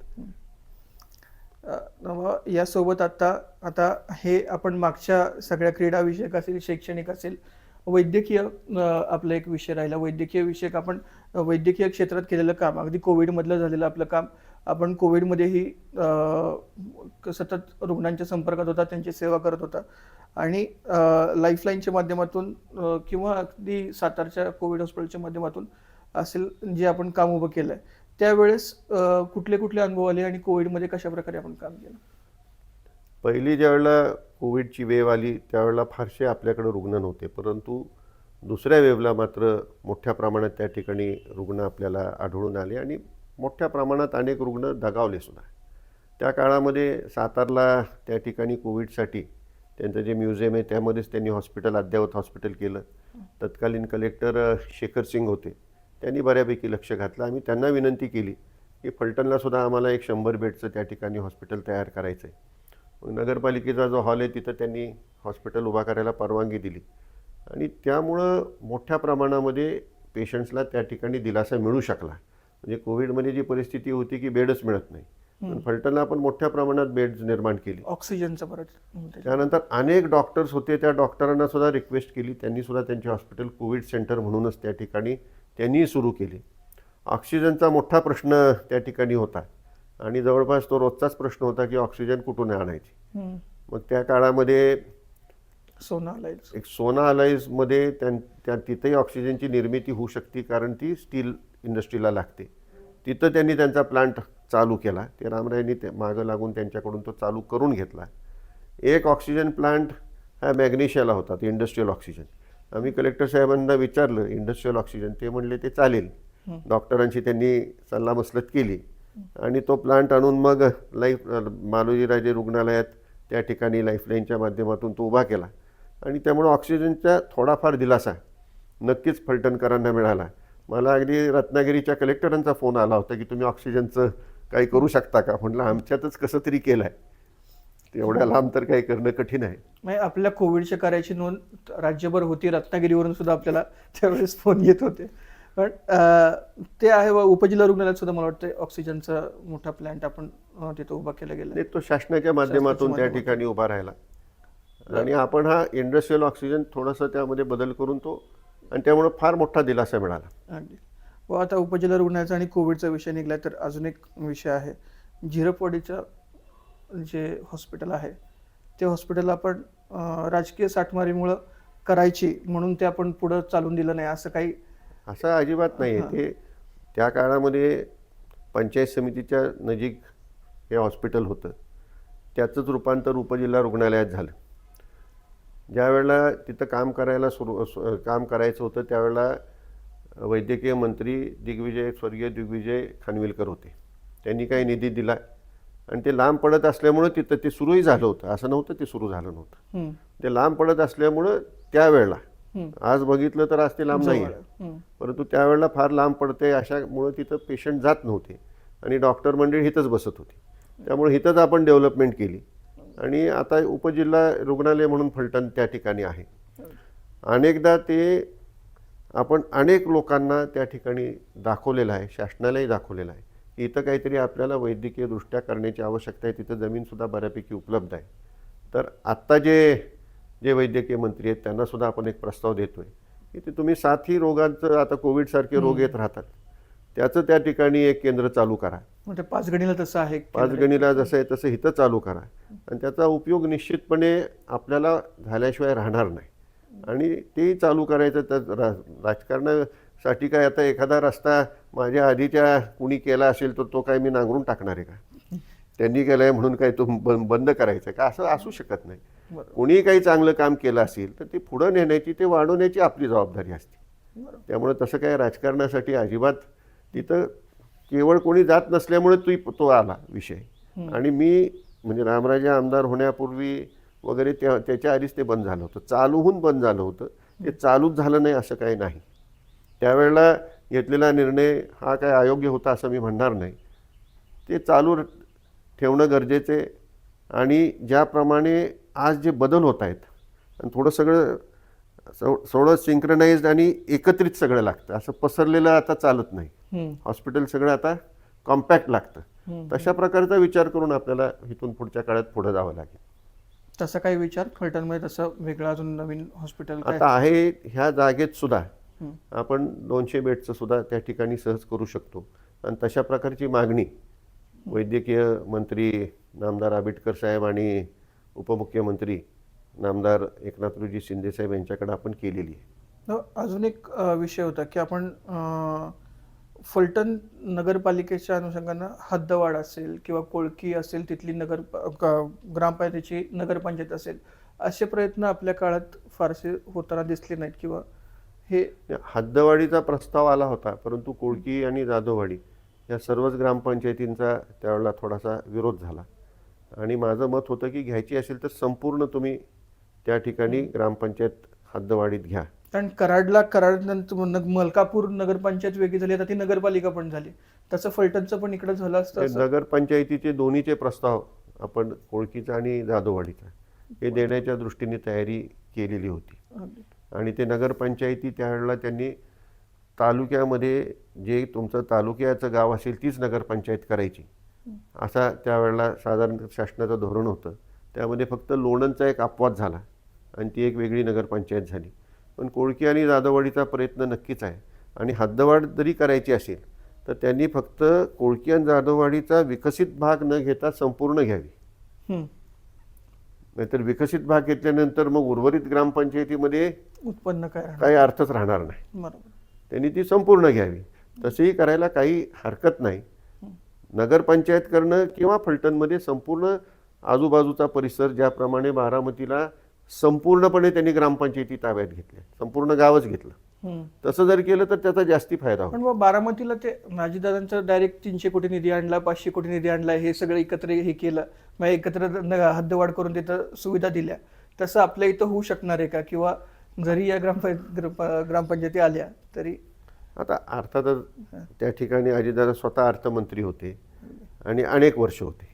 यासोबत आता हे आपण मागच्या सगळ्या क्रीडा विषयक असेल, शैक्षणिक असेल, वैद्यकीय आपला एक विषय राहिला. वैद्यकीय विषयक आपण वैद्यकीय क्षेत्रात केलेलं काम, अगदी कोविडमधलं झालेलं आपलं काम, आपण कोविडमध्येही सतत रुग्णांच्या संपर्कात होता, त्यांची सेवा करत होता आणि लाईफलाईनच्या माध्यमातून किंवा अगदी सातारच्या कोविड हॉस्पिटलच्या माध्यमातून असेल जे आपण काम उभं केलं आहे, त्यावेळेस कुठले कुठले अनुभव आले आणि कोविडमध्ये कशा प्रकारे आपण काम केलं? पहिली ज्यावेळेला कोविडची वेव आली त्यावेळेला फारसे आपल्याकडे रुग्ण नव्हते, परंतु दुसऱ्या वेवला मात्र मोठ्या प्रमाणात त्या ठिकाणी रुग्ण आपल्याला आढळून आले आणि मोठ्या प्रमाणात अनेक रुग्ण दगावले सुद्धा. त्या काळामध्ये सातारला त्या ठिकाणी कोविडसाठी त्यांचं जे म्युझियम आहे त्यामध्येच त्यांनी अद्ययावत हॉस्पिटल केलं. तत्कालीन कलेक्टर शेखर सिंग होते, त्यांनी बऱ्यापैकी लक्ष घातलं. आम्ही त्यांना विनंती केली की फलटणला सुद्धा आम्हाला एक 100 बेडचं त्या ठिकाणी हॉस्पिटल तयार करायचं आहे. मग नगरपालिकेचा जो हॉल आहे तिथं त्यांनी हॉस्पिटल उभा करायला परवानगी दिली आणि त्यामुळं मोठ्या प्रमाणामध्ये पेशंट्सला त्या ठिकाणी दिलासा मिळू शकला. म्हणजे कोविडमध्ये जी परिस्थिती होती की बेडच मिळत नाही, पण फलटणला आपण मोठ्या प्रमाणात बेड्स निर्माण केली. ऑक्सिजनचं परत त्यानंतर अनेक डॉक्टर्स होते, त्या डॉक्टरांना सुद्धा रिक्वेस्ट केली, त्यांनी सुद्धा त्यांचे हॉस्पिटल कोविड सेंटर म्हणूनच त्या ठिकाणी त्यांनी सुरू केले. ऑक्सिजनचा मोठा प्रश्न त्या ठिकाणी होता आणि जवळपास तो रोजचाच प्रश्न होता की ऑक्सिजन कुठून आणायची. मग त्या काळामध्ये सोना अलाइजमध्ये तिथेही ऑक्सिजनची निर्मिती होऊ शकते, कारण ती स्टील इंडस्ट्रीला लागते. तिथं त्यांनी त्यांचा प्लांट चालू केला. ते रामरायांनी मागं लागून त्यांच्याकडून तो चालू करून घेतला. एक ऑक्सिजन प्लांट हा मॅग्नेशियाला होता, ते इंडस्ट्रीयल ऑक्सिजन. आम्ही कलेक्टर साहेबांना विचारलं इंडस्ट्रीयल ऑक्सिजन, ते म्हणले ते चालेल. डॉक्टरांशी त्यांनी सल्लामसलत केली आणि तो प्लांट आणून मग मालोजीराजे रुग्णालयात त्या ठिकाणी लाईफलाईनच्या माध्यमातून तो उभा केला आणि त्यामुळे ऑक्सिजनचा थोडाफार दिलासा नक्कीच फलटणकरांना मिळाला. मला अगदी रत्नागिरीच्या कलेक्टरांचा फोन आला होता की तुम्ही ऑक्सिजनचं काही करू शकता का. म्हटलं आमच्यातच कसं तरी केलं आहे, तेवढ्या लांब तर काही करणं कठीण आहे. म्हणजे आपल्या कोविडच्या कार्याची नोंद राज्यभर होती, रत्नागिरीवरून सुद्धा आपल्याला त्यावेळेस फोन येत होते. पण ते आहे व उपजिल्हा रुग्णालयात सुद्धा मला वाटतं ऑक्सिजनचा मोठा प्लांट आपण तिथं उभा केला गेला नाही, तो शासनाच्या माध्यमातून त्या ठिकाणी उभा राहिला आणि आपण हा इंडस्ट्रियल ऑक्सिजन थोडासा त्यामध्ये बदल करून तो, आणि त्यामुळे फार मोठा दिलासा मिळाला. अगदी. व आता उपजिल्हा रुग्णालयाचा आणि कोविडचा विषय निघाला तर अजून एक विषय आहे. झिरपवाडीचं जे हॉस्पिटल आहे ते हॉस्पिटल आपण राजकीय साठमारीमुळं करायची म्हणून ते आपण पुढं चालून दिलं नाही असं काही. असं अजिबात नाही आहे. ते त्या काळामध्ये पंचायत समितीच्या नजीक हे हॉस्पिटल होतं, त्याचंच रूपांतर उपजिल्हा रुग्णालयात झालं. ज्या वेळेला तिथं काम करायचं होतं त्यावेळेला वैद्यकीय मंत्री स्वर्गीय दिग्विजय खानविलकर होते. त्यांनी काही निधी दिला आणि ते लांब पडत असल्यामुळं तिथं ते सुरूही झालं होतं, असं नव्हतं ते सुरू झालं नव्हतं. ते लांब पडत असल्यामुळं त्यावेळेला, आज बघितलं तर आज ते लांब नाही आहे, परंतु त्यावेळेला फार लांब पडते अशामुळं तिथं पेशंट जात नव्हते आणि डॉक्टर मंडळी इथंच बसत होती. त्यामुळे इथंच आपण डेव्हलपमेंट केली आणि आता उपजिल्हा रुग्णालय म्हणून फलटण त्या ठिकाणी आहे. अनेकदा ते आपण अनेक लोकांना त्या ठिकाणी दाखवलेलं आहे, शासनालाही दाखवलेलं आहे की इथं काहीतरी आपल्याला वैद्यकीयदृष्ट्या करण्याची आवश्यकता आहे. तिथं जमीनसुद्धा बऱ्यापैकी उपलब्ध आहे. तर आत्ता जे वैद्यकीय मंत्री आहेत त्यांनासुद्धा आपण एक प्रस्ताव देतो आहे की ते तुम्ही साथी रोगांचं, आता कोविडसारखे रोग येत राहतात, त्याचं त्या ठिकाणी एक केंद्र चालू करा. म्हणजे पाचगणीला तसं आहे, पाचगणीला जसं आहे तसं इथं चालू करा आणि त्याचा उपयोग निश्चितपणे आपल्याला झाल्याशिवाय राहणार नाही. आणि ते चालू करायचं. तर राजकारणासाठी काय आता एखादा रस्ता माझ्या आधीच्या कुणी केला असेल तर तो काय मी नांगरून टाकणार आहे का? त्यांनी केलं आहे म्हणून काय तो बंद करायचं का? असं असू शकत नाही. कोणी काही चांगलं काम केलं असेल तर ते पुढं नेण्याची, ते वाढवण्याची आपली जबाबदारी असते. त्यामुळे तसं काय राजकारणासाठी अजिबात तिथं केवळ कोणी जात नसल्यामुळे तो आला विषय. आणि मी म्हणजे रामराजे आमदार होण्यापूर्वी वगैरे त्याच्या आधीच ते बंद झालं होतं, चालू होऊन बंद झालं होतं. ते चालूच झालं नाही असं काही नाही. त्यावेळेला घेतलेला निर्णय हा काय अयोग्य होता असं मी म्हणणार नाही. ते चालू ठेवणं गरजेचे. आणि ज्याप्रमाणे आज जे बदल होत आहेत आणि थोडं सिंक्रोनाइज्ड आणि एकत्रित सगळं लागतं, असं पसरलेलं आता चालत नाही. हॉस्पिटल सगळं आता कॉम्पॅक्ट लागतं. तशा प्रकारचा विचार करून आपल्याला इथून पुढच्या काळात पुढे जावं लागेल. तसा काही विचार फलटणमध्ये तसं वेगळं अजून नवीन हॉस्पिटल आता आहे. ह्या जागेत सुद्धा आपण 200 बेडचं सुद्धा त्या ठिकाणी सहज करू शकतो. आणि तशा प्रकारची मागणी वैद्यकीय मंत्री नामदार आबिटकर साहेब आणि उपमुख्यमंत्री नामदार एकनाथरावजी शिंदे साहेब यांच्याकडे आपण केलेली आहे. अजून एक विषय होता की आपण फलटण नगरपालिकेच्या अनुषंगानं हद्दवाढ असेल किंवा कोळकी असेल, तिथली ग्रामपंचायतीची नगरपंचायत असेल, असे प्रयत्न आपल्या काळात फारसे होताना दिसले नाहीत. किंवा हे हद्दवाढीचा प्रस्ताव आला होता, परंतु कोळकी आणि जाधववाडी या सर्वच ग्रामपंचायतींचा त्यावेळेला थोडासा विरोध झाला. आणि माझं मत होतं की घ्यायची असेल तर संपूर्ण तुम्ही त्या ठिकाणी ग्रामपंचायत हद्दवाढीत घ्या. कारण कराडनंतर मलकापूर नगरपंचायत वेगळी झाली, आता ती नगरपालिका पण झाली. तसं फलटणचं पण इकडे झालं असतं. नगरपंचायतीचे दोन्हीचे प्रस्ताव आपण कोळकीचा आणि जाधववाडीचा हे देण्याच्या दृष्टीने तयारी केलेली होती. आणि ते नगरपंचायती त्यावेळेला त्यांनी तालुक्यामध्ये जे तुमचं तालुक्याचं गाव असेल तीच नगरपंचायत करायची असा त्यावेळेला साधारण शासनाचं धोरण होतं. त्यामध्ये फक्त लोणंदचा एक अपवाद झाला आणि ती एक वेगळी नगरपंचायत झाली. पण कोळकी आणि जाधववाडीचा प्रयत्न नक्कीच आहे. आणि हद्दवाढ जरी करायची असेल तर त्यांनी फक्त कोळकी आणि जाधववाडीचा विकसित भाग न घेता संपूर्ण घ्यावी. नाहीतर विकसित भाग घेतल्यानंतर मग उर्वरित ग्रामपंचायतीमध्ये उत्पन्न काही अर्थच राहणार नाही. त्यांनी ती संपूर्ण घ्यावी. तसेही करायला काही हरकत नाही. नगरपंचायत करणं किंवा फलटणमध्ये संपूर्ण आजूबाजूचा परिसर, ज्याप्रमाणे बारामतीला संपूर्णपणे त्यांनी ग्रामपंचायती ताब्यात घेतल्या, संपूर्ण गावच घेतलं, तसं जर केलं तर त्याचा जास्ती फायदा होतो. पण बारामतीला ते नाजीदादांचं डायरेक्ट 300 कोटी निधी आणला, 500 कोटी निधी आणला, हे सगळं एकत्र हे केलं, मग एकत्र हद्दवाढ करून तिथं सुविधा दिल्या. तसं आपल्या इथं होऊ शकणार आहे का? किंवा जरी या ग्रामपंचायती आल्या तरी? आता अर्थातच त्या ठिकाणी अजितदादा स्वतः अर्थमंत्री होते आणि अनेक वर्ष होते.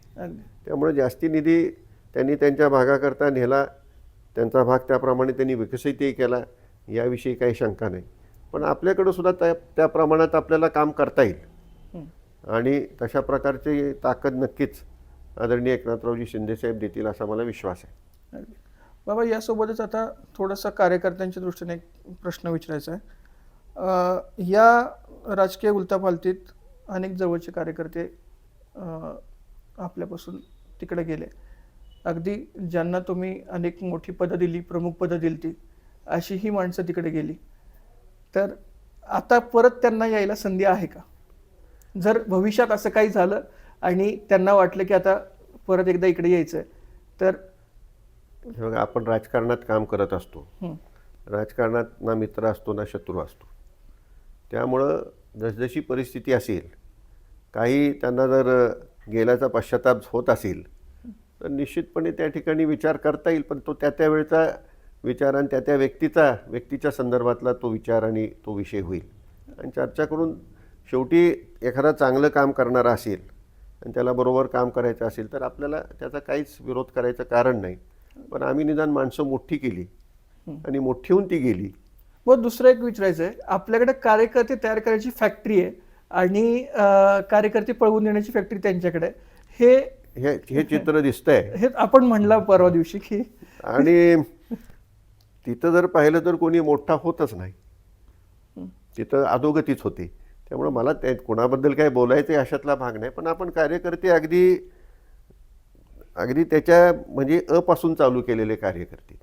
त्यामुळे जास्ती निधी त्यांनी त्यांच्या भागाकरता नेला, त्यांचा भाग त्याप्रमाणे त्यांनी विकसितही केला, याविषयी काही शंका नाही. पण आपल्याकडं सुद्धा त्या प्रमाणात आपल्याला काम करता येईल हं. आणि तशा प्रकारची ताकद नक्कीच आदरणीय एकनाथरावजी शिंदेसाहेब देतील असा मला विश्वास आहे. अगदी. बाबा यासोबतच आता थोडासा कार्यकर्त्यांच्या दृष्टीने एक प्रश्न विचारायचा आहे. या राजकीय उलथापालथीत अनेक जवळचे कार्यकर्ते आपल्यापासून तिकडे गेले. अगदी ज्यांना तुम्ही अनेक मोठी पदं दिली, प्रमुख पदं दिली ती, अशी ही माणसं तिकडे गेली. तर आता परत त्यांना यायला संधी आहे का? जर भविष्यात असं काही झालं आणि त्यांना वाटलं की आता परत एकदा इकडे यायचं आहे, तर हे बघा, आपण राजकारणात काम करत असतो. हं, राजकारणात ना मित्र असतो ना शत्रू असतो. त्यामुळं जसजशी परिस्थिती असेल, काही त्यांना जर गेल्याचा पश्चाताप होत असेल तर निश्चितपणे त्या ठिकाणी विचार करता येईल, पण तो त्या वेळचा विचार आणि त्या व्यक्तीच्या संदर्भातला तो विचार आणि तो विषय होईल आणि चर्चा करून शेवटी एखादा चांगलं काम करणारा असेल आणि त्याला बरोबर काम करायचं असेल तर आपल्याला त्याचा काहीच विरोध करायचं कारण नाही. पण आम्ही निदान माणसं मोठी केली आणि मोठी होऊन ती गेली. मग दुसरं एक विचारायचं आहे, आपल्याकडे कार्यकर्ते तयार करायची फॅक्टरी आहे आणि कार्यकर्ते पळवून देण्याची फॅक्टरी त्यांच्याकडे आहे. हे चित्र दिसतंय हे आपण म्हणला परवा दिवशी की आणि तिथं जर पाहिलं तर कोणी मोठा होतच नाही, तिथं अधोगतीच होते. त्यामुळं मला कोणाबद्दल काय बोलायचं अशातला भाग नाही, पण आपण कार्यकर्ते अगदी त्याच्या म्हणजे अपासून चालू केलेले कार्यकर्ते,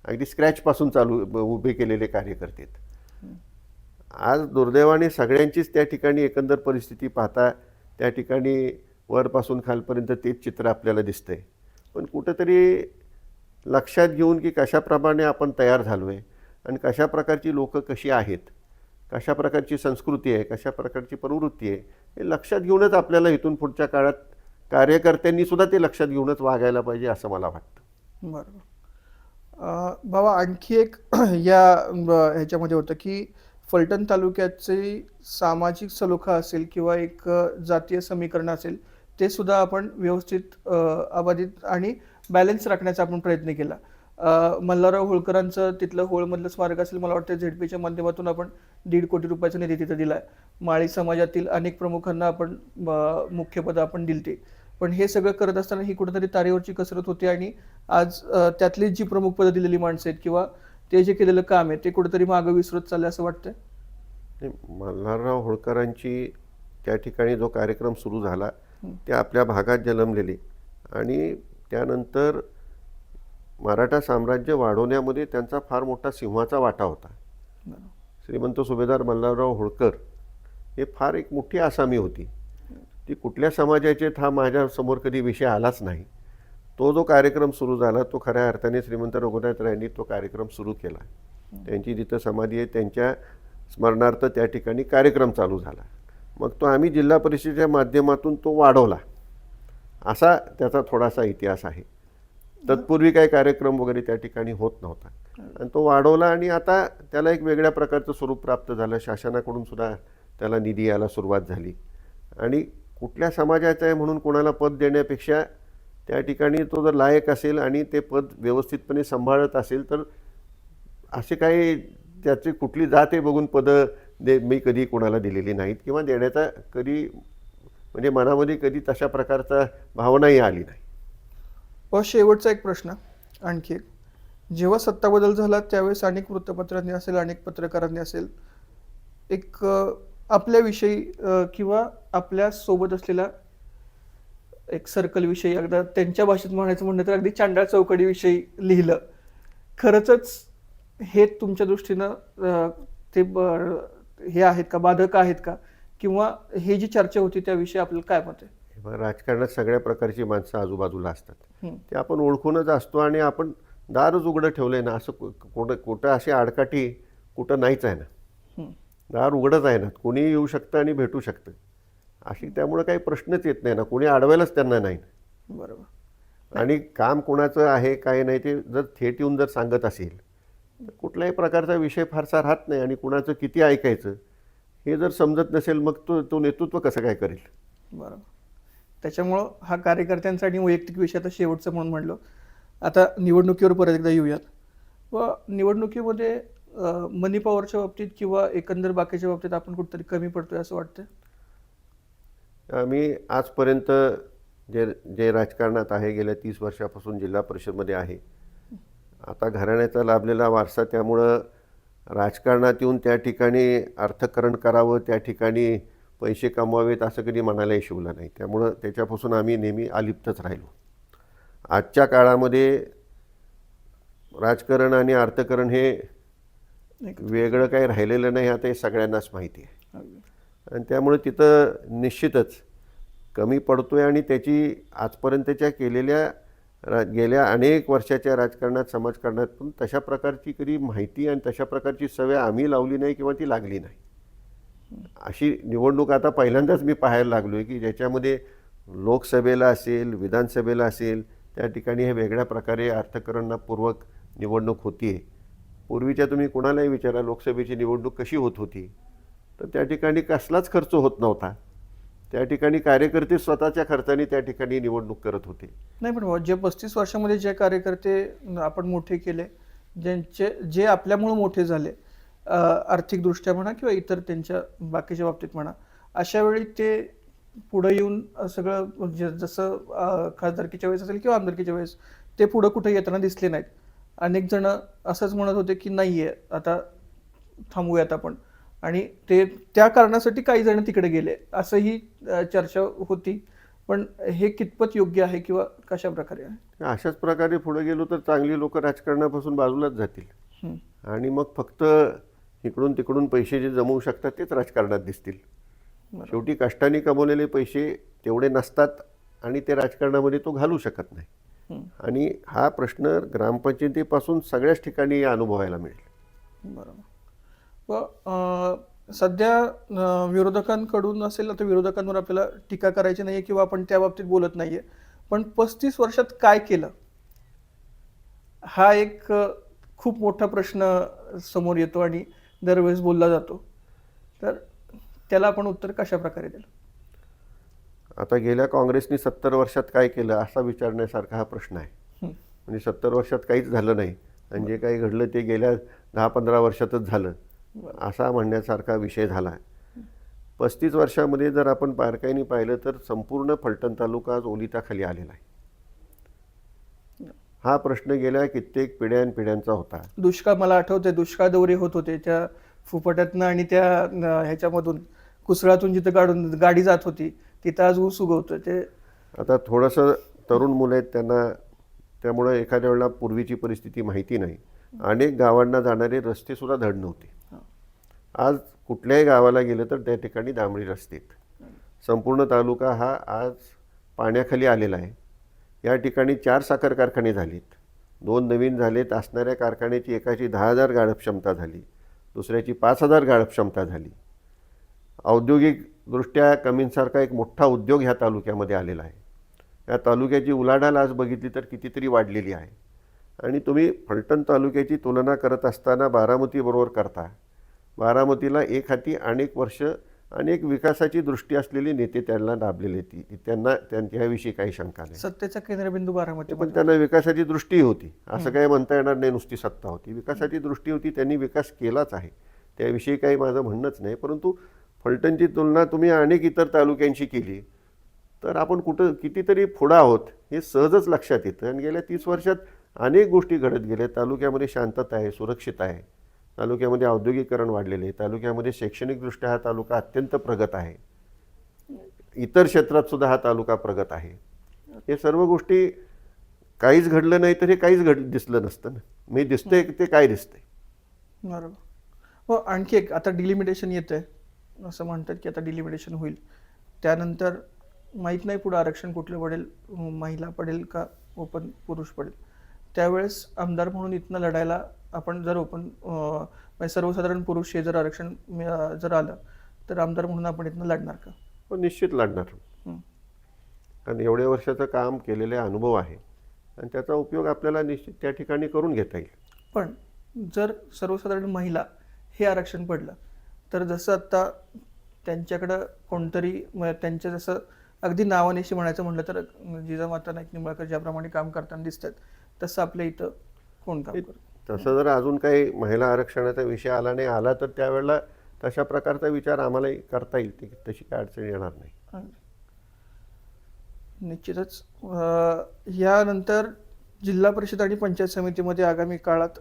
अगदी स्क्रॅचपासून उभे केलेले कार्यकर्ते. आज दुर्दैवाने सगळ्यांचीच त्या ठिकाणी एकंदर परिस्थिती पाहता त्या ठिकाणी वरपासून खालपर्यंत तेच चित्र आपल्याला दिसतंय. पण कुठंतरी लक्षात घेऊन की कशाप्रमाणे आपण तयार झालो आहे आणि कशा प्रकारची लोकं कशी आहेत, कशा प्रकारची संस्कृती आहे, कशा प्रकारची प्रवृत्ती आहे, हे लक्षात घेऊनच आपल्याला इथून पुढच्या काळात कार्यकर्त्यांनी सुद्धा ते लक्षात घेऊनच वागायला पाहिजे असं मला वाटतं. बरोबर. बाबा आणखी एक ह्याच्यामध्ये होतं की फलटण तालुक्याचे सामाजिक सलोखा असेल किंवा एक जातीय समीकरण असेल ते सुद्धा आपण व्यवस्थित अबाधित आणि बॅलन्स राखण्याचा आपण प्रयत्न केला. मल्हारराव होळकरांचं तिथलं होळमधलं स्मारक असेल, मला वाटतं झेडपीच्या माध्यमातून आपण 1.5 कोटी रुपयाचा निधी तिथं दिला आहे. माळी समाजातील अनेक प्रमुखांना आपण मुख्यपदं आपण दिलती. पण हे सगळं करत असताना ही कुठेतरी तारेवरची कसरत होती आणि आज त्यातली जी प्रमुख पदं दिलेली माणसं आहेत किंवा ते जे केलेलं काम आहे ते कुठेतरी मागं विसरत चाललं असं वाटतंय. मल्हारराव होळकरांची त्या ठिकाणी जो कार्यक्रम सुरू झाला ते आपल्या भागात जन्मलेले आणि त्यानंतर मराठा साम्राज्य वाढवण्यामध्ये त्यांचा फार मोठा सिंहाचा वाटा होता. श्रीमंत सुभेदार मल्हारराव होळकर हे फार एक मोठी आसामी होती. ती कुठल्या समाजाचे हा माझ्यासमोर कधी विषय आलाच नाही. तो जो कार्यक्रम सुरू झाला तो खऱ्या अर्थाने श्रीमंत रघुनाथरायांनी तो कार्यक्रम सुरू केला. त्यांची जिथं समाधी आहे त्यांच्या स्मरणार्थ त्या ठिकाणी कार्यक्रम चालू झाला. मग तो आम्ही जिल्हा परिषदेच्या माध्यमातून तो वाढवला, असा त्याचा थोडासा इतिहास आहे. तत्पूर्वी काही कार्यक्रम वगैरे त्या ठिकाणी होत नव्हता आणि तो वाढवला आणि आता त्याला एक वेगळ्या प्रकारचं स्वरूप प्राप्त झालं. शासनाकडून सुद्धा त्याला निधी यायला सुरुवात झाली आणि कुठल्या समाजाचा आहे म्हणून कोणाला पद देण्यापेक्षा त्या ठिकाणी तो जर लायक असेल आणि ते पद व्यवस्थितपणे सांभाळत असेल तर असे काही त्याची कुठली जात आहे बघून पदं मी कधी कोणाला दिलेली नाहीत किंवा देण्याचा कधी म्हणजे मनामध्ये कधी तशा प्रकारचा भावनाही आली नाही. शेवटचा एक प्रश्न आणखी एक, जेव्हा सत्ता बदल झाला त्यावेळेस अनेक वृत्तपत्रांनी असेल अनेक पत्रकारांनी असेल एक आपल्याविषयी किंवा आपल्या सोबत असलेल्या एक सर्कलविषयी अगदी त्यांच्या भाषेत म्हणायचं म्हणलं तर अगदी चांडाळ चौकडीविषयी लिहिलं. खरंच हे तुमच्या दृष्टीनं ते हे आहेत का, बाधक आहेत का, किंवा हे जी चर्चा होती त्याविषयी आपल्याला काय मत आहे? राजकारणात सगळ्या प्रकारची माणसं आजूबाजूला असतात, ते आपण ओळखूनच असतो आणि आपण दारच उघडं ठेवलंय ना. असं कुठं अशी आडकाठी कुठं नाहीच आहे ना. दार उघडच आहे ना, कोणी येऊ शकतं आणि भेटू शकतं अशी. त्यामुळे काही प्रश्नच येत नाही ना, कोणी अडवायलाच त्यांना नाही. बरोबर. आणि काम कोणाचं आहे काय नाही ते जर थेट येऊन जर सांगत असेल तर कुठल्याही प्रकारचा विषय फारसा राहत नाही आणि कुणाचं किती ऐकायचं हे जर समजत नसेल मग तो नेतृत्व कसं काय करेल. बरोबर. त्याच्यामुळं हा कार्यकर्त्यांसाठी वैयक्तिक विषय आता शेवटचं म्हणून म्हणलो. आता निवडणुकीवर परत एकदा येऊयात. व निवडणुकीमध्ये मनी पॉवरच्या बाबतीत किंवा एकंदर बाकीच्या बाबतीत आपण कुठेतरी कमी पडतोय असं वाटतं? आम्ही आजपर्यंत जे जे राजकारणात आहे गेल्या 30 वर्षापासून जिल्हा परिषदमध्ये आहे. आता घराण्याचा लाभलेला वारसा, त्यामुळं राजकारणात येऊन त्या ठिकाणी अर्थकारण करावं, त्या ठिकाणी पैसे कमवावेत असं कधी मनालाही शिवलं नाही. त्यामुळं त्याच्यापासून आम्ही नेहमी अलिप्तच राहिलो. आजच्या काळामध्ये राजकारण आणि अर्थकारण हे वेगळं काही राहिलेलं नाही, आता हे सगळ्यांनाच माहिती आहे. आणि त्यामुळे तिथं निश्चितच कमी पडतोय आणि त्याची आजपर्यंतच्या केलेल्या गेल्या अनेक वर्षाच्या राजकारणात समाजकारणातून तशा प्रकारची कधी माहिती आणि तशा प्रकारची सवय आम्ही लावली नाही किंवा ती लागली नाही. अशी निवडणूक आता पहिल्यांदाच मी पाहायला लागलो आहे की ज्याच्यामध्ये लोकसभेला असेल, विधानसभेला असेल, त्या ठिकाणी हे वेगळ्या प्रकारे अर्थकारणपूर्वक निवडणूक होती आहे. पूर्वीच्या तुम्ही कोणालाही विचारा लोकसभेची निवडणूक कशी होत होती, तर त्या ठिकाणी कसलाच खर्च होत नव्हता. त्या ठिकाणी कार्यकर्ते स्वतःच्या खर्चाने त्या ठिकाणी निवडणूक करत होते. नाही, पण जे 35 वर्षामध्ये जे कार्यकर्ते आपण मोठे केले, जे आपल्यामुळे मोठे झाले, आर्थिकदृष्ट्या म्हणा किंवा इतर त्यांच्या बाकीच्या बाबतीत म्हणा, अशा वेळी ते पुढे येऊन सगळं जसं खासदारकीच्या वेळेस असेल किंवा आमदारकीच्या वेळेस ते पुढे कुठे येताना दिसले नाहीत. अनेक जण असंच म्हणत होते की नाहीये, आता थांबूयात आपण, आणि ते त्या कारणासाठी काही जण तिकडे गेले असंही चर्चा होती. पण हे कितपत योग्य आहे किंवा कशा प्रकारे आहे? अशाच प्रकारे पुढे गेलो तर चांगली लोक राजकारणापासून बाजूलाच जातील आणि मग फक्त इकडून तिकडून पैसे जे जमवू शकतात तेच राजकारणात दिसतील. शेवटी कष्टाने कमवलेले पैसे तेवढे नसतात आणि ते राजकारणामध्ये तो घालू शकत नाही. आणि हा प्रश्न ग्रामपंचायतीपासून सगळ्याच ठिकाणी अनुभवायला मिळेल. बरोबर. सध्या विरोधकांकडून असेल, आता विरोधकांवर आपल्याला टीका करायची नाहीये किंवा आपण त्या बाबतीत बोलत नाहीये, पण 35 वर्षात काय केलं हा एक खूप मोठा प्रश्न समोर येतो आणि दरवेळेस बोलला जातो. तर त्याला आपण उत्तर कशा प्रकारे दिलं? आता गेल्या काँग्रेसनी 70 वर्षात काय केलं असा विचारण्यासारखा हा प्रश्न आहे. म्हणजे 70 वर्षात काहीच झालं नाही आणि जे काही घडलं ते गेल्या 10-15 वर्षातच झालं असा म्हणण्यासारखा विषय झाला आहे. 35 वर्षामध्ये जर आपण बारकाईने पाहिलं तर संपूर्ण फलटण तालुका आज ओलिताखाली आलेला आहे. हा प्रश्न गेल्या कित्येक पिढ्यांचा होता. दुष्काळ, मला आठवते दुष्काळ दौरे होत होते त्या फुफट्यातनं आणि त्या ह्याच्यामधून कुसळातून जिथं गाडी जात होती तिथं आज ऊस उगवतं. ते आता थोडंसं तरुण मुलं आहेत त्यांना, त्यामुळे एखाद्या वेळेला पूर्वीची परिस्थिती माहिती नाही. अनेक गावांना जाणारे रस्ते सुद्धा धड नव्हते. आज कुठल्याही गावाला गेलं तर त्या ठिकाणी डांबरी रस्ते आहेत. संपूर्ण तालुका हा आज पाण्याखाली आलेला आहे. या ठिकाणी 4 साखर कारखाने झालेत, 2 नवीन झालेत. असणाऱ्या कारखान्याची एकाची 10,000 गाळप क्षमता झाली, दुसऱ्याची 5,000 गाळप क्षमता झाली. औद्योगिकदृष्ट्या कमींसारखा एक मोठा उद्योग ह्या तालुक्यामध्ये आलेला आहे. या तालुक्याची उलाढाल आज बघितली तर कितीतरी वाढलेली आहे. आणि तुम्ही फलटण तालुक्याची तुलना करत असताना बारामतीबरोबर करता. बारामतीला एक हाती अनेक वर्ष अनेक विकासाची दृष्टी असलेली नेते त्यांना लाभलेले, त्यांना त्यांच्याविषयी काही शंका नाही. सत्तेचा केंद्रबिंदू बारामती, पण त्यांना विकासाची दृष्टी होती असं काही म्हणता येणार नाही. नुसती सत्ता होती, विकासाची दृष्टी होती. त्यांनी विकास केलाच आहे, त्याविषयी काही माझं म्हणणंच नाही. परंतु फलटणची तुलना तुम्ही अनेक इतर तालुक्यांशी केली तर आपण कुठं कितीतरी पुढं आहोत हे सहजच लक्षात येतं. आणि गेल्या 30 वर्षात अनेक गोष्टी घडत गेल्या. तालुक्यामध्ये शांतता आहे, सुरक्षित आहे. तालुक्यामध्ये औद्योगिकरण वाढलेले आहे. तालुक्यामध्ये शैक्षणिकदृष्ट्या हा तालुका अत्यंत प्रगत आहे. इतर क्षेत्रात सुद्धा हा तालुका प्रगत आहे. हे सर्व गोष्टी काहीच घडलं नाही तर हे काहीच दिसलं नसतं ना. मी दिसतंय ते काय दिसतंय. बरोबर. हो, आणखी एक आता डिलिमिटेशन येतंय, असं म्हणतात की आता डिलिमिटेशन होईल, त्यानंतर माहीत नाही पुढे आरक्षण कुठलं पडेल, महिला पडेल का ओपन पुरुष पडेल. त्यावेळेस आमदार म्हणून इथनं लढायला आपण जर सर्वसाधारण पुरुष हे जर आरक्षण जर आलं तर आमदार म्हणून आपण इथनं लढणार का? हो, निश्चित लढणार. कारण एवढ्या वर्षाचं काम केलेले अनुभव आहे आणि त्याचा उपयोग आपल्याला निश्चित त्या ठिकाणी करून घेता येईल. पण जर सर्वसाधारण महिला हे आरक्षण पडलं तर जसं आता त्यांच्याकडं कोणतरी त्यांच्या जसं अगदी नावानेशी म्हणायचं म्हटलं तर जिजामाता नाईक निंबाळकर ज्याप्रमाणे काम करताना दिसतात तसं आपल्या इथं कोण काम करतं? तसं जर अजून काही महिला आरक्षणाचा विषय आला नाही, आला तर त्यावेळेला तशा प्रकारचा विचार आम्हालाही करता येईल, तशी काय अडचण येणार नाही. निश्चितच यानंतर जिल्हा परिषद आणि पंचायत समितीमध्ये आगामी काळात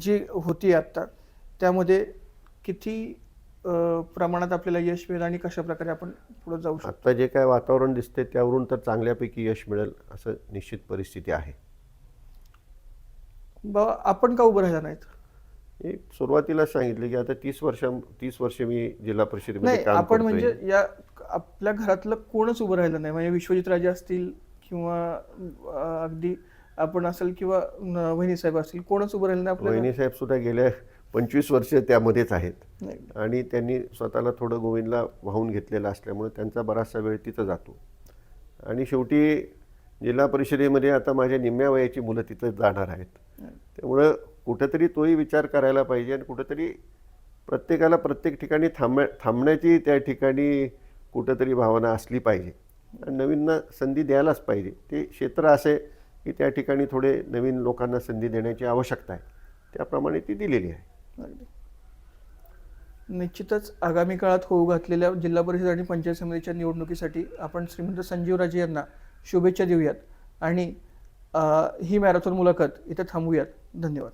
जी होती आता त्यामध्ये किती प्रमाणात आपल्याला यश मिळेल आणि कशा प्रकारे आपण पुढे जाऊ शकतो? आता जे काय वातावरण दिसते त्यावरून तर चांगल्यापैकी यश मिळेल असं निश्चित परिस्थिती आहे. बाबा आपण का उभं राहिला नाहीत? एक सुरुवातीला सांगितलं की आता 30 वर्ष मी जिल्हा परिषदेमध्ये नाही, काम आपण करतोय. म्हणजे या आपल्या घरातलं कोणच उभं राहिलं नाही, म्हणजे विश्वजित राजे असतील किंवा अगदी आपण असेल किंवा वहिनी साहेब असतील, कोणच उभं राहिलं नाही आपल्या वहिनी साहेब सुद्धा गेल्या 25 वर्ष त्यामध्येच आहेत नाही. आणि त्यांनी स्वतःला थोडं गोविंदला वाहून घेतलेलं असल्यामुळे त्यांचा बराचसा वेळ तिथं जातो. आणि शेवटी जिल्हा परिषदेमध्ये आता माझ्या निम्म्या वयाची मुलं तिथं जाणार आहेत. त्यामुळं कुठेतरी तोही विचार करायला पाहिजे आणि कुठेतरी प्रत्येकाला प्रत्येक ठिकाणी थांबण्याची त्या ठिकाणी कुठेतरी भावना असली पाहिजे आणि नवीनना संधी द्यायलाच पाहिजे. ते क्षेत्र असे की त्या ठिकाणी थोडे नवीन लोकांना संधी देण्याची आवश्यकता आहे, त्याप्रमाणे ती दिलेली आहे. निश्चितच आगामी काळात होऊ घातलेल्या जिल्हा परिषद आणि पंचायत समितीच्या निवडणुकीसाठी आपण श्रीमंत संजीवराजे यांना शुभेच्छा देऊयात आणि ही मॅरेथॉन मुलाखत इथे थांबूयात. धन्यवाद.